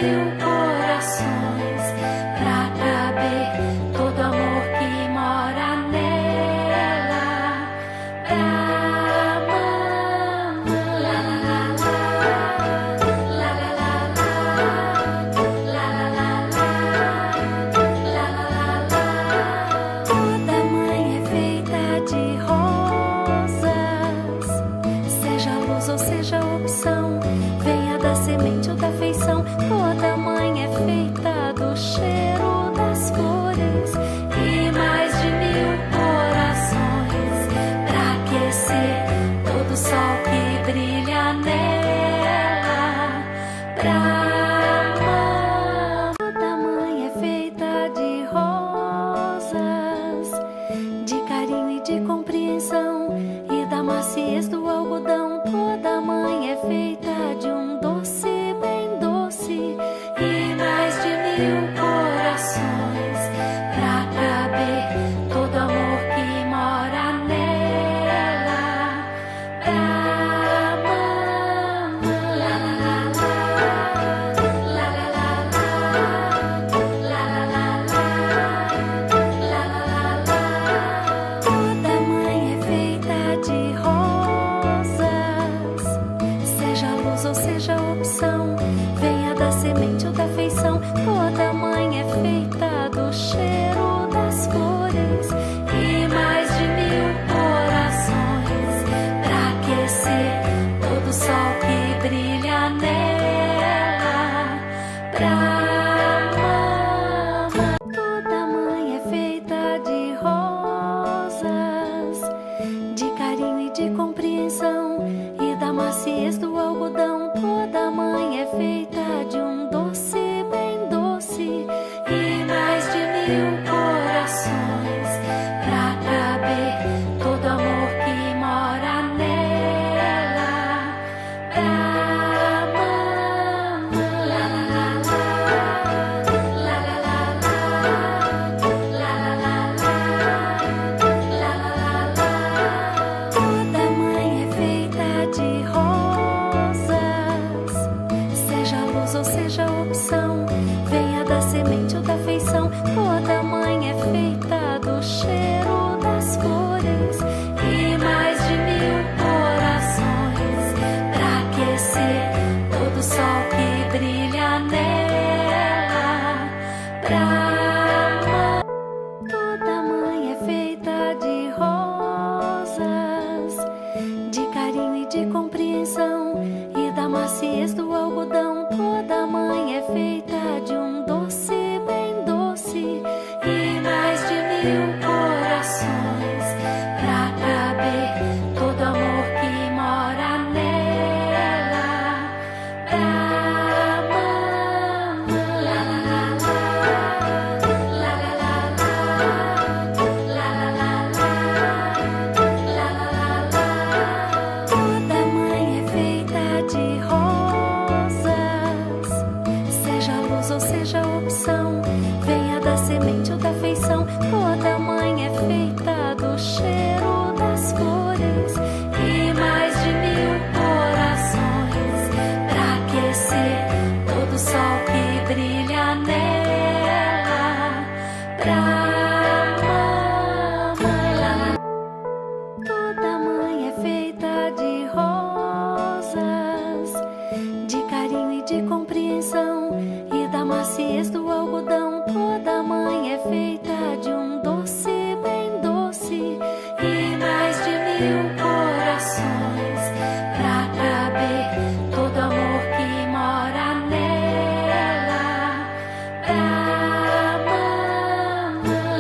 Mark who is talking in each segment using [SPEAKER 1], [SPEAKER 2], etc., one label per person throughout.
[SPEAKER 1] mil corações, pra caber todo amor que mora nela, pra mamãe. La la la la, la la la la, la la la la, la la la. Toda mãe é feita de rosas, seja luz ou seja opção, venha da semente ou da feição. Toda mãe é feita do cheiro das flores e mais de mil corações pra aquecer todo o sol que brilha nela, pra mamãe. Toda mãe é feita de rosas, de carinho e de compreensão e da maciez do algodão. Toda mãe é feita de um doce bem doce e mais de mil corações pra caber todo amor que mora nela, pra mamãe. La la la la, la la la la, la la la la. Toda mãe é feita de rosas, seja luz ou seja opção, venha da semente ou da feição. Toda mãe é feita do cheiro das flores e mais de mil corações pra aquecer todo o sol que brilha nela, pra mamãe. Toda mãe é feita de rosas, de carinho e de compreensão e da maciez do algodão. Toda mãe é feita de um doce bem doce e mais de mil corações pra caber todo amor que mora nela, pra mamãe. La la la la, la la la la, la la la. Toda mãe é feita de rosas, seja luz ou seja opção, venha da semente ou da feição. Toda mãe é feita do cheiro das flores e mais de mil corações pra aquecer todo o sol que brilha nela, pra mamãe. Toda mãe é feita de rosas, de carinho e de compreensão e da maciez do algodão. Toda mãe é feita de um doce bem doce e mais de mil corações pra caber todo amor que mora nela, pra mamãe. La la la la, la la la la, la la la. Toda mãe é feita de rosas, seja luz ou seja opção, venha da semente ou da feição. Toda mãe é feita do cheiro das flores e mais de mil corações pra aquecer todo o sol que brilha nela, pra mamãe. La la. Toda mãe é feita de rosas, de carinho e de compreensão e da maciez do algodão. Toda mãe é feita de um doce bem doce e mais de mil corações pra caber todo amor que mora nela, pra mamãe.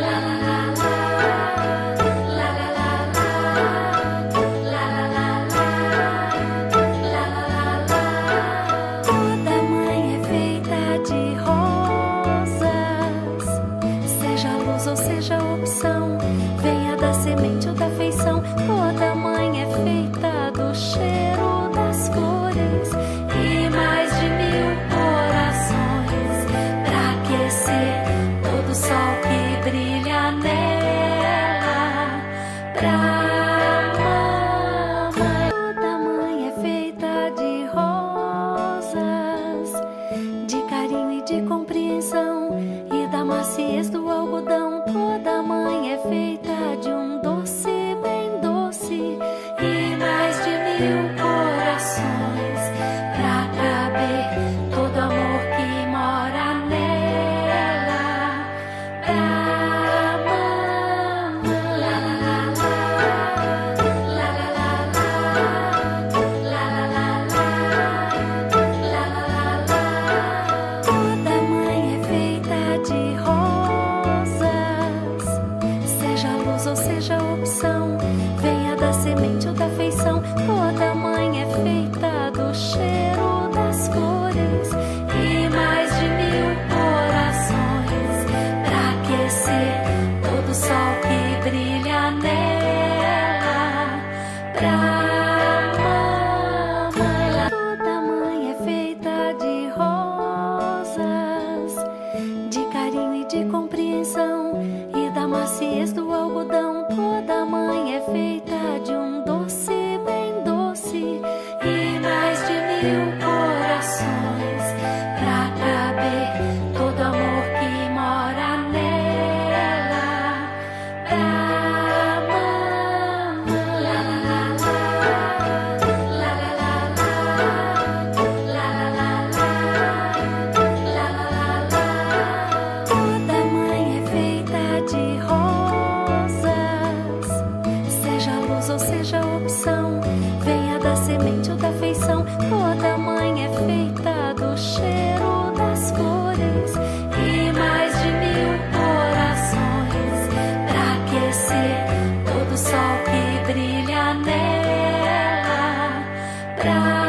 [SPEAKER 1] pra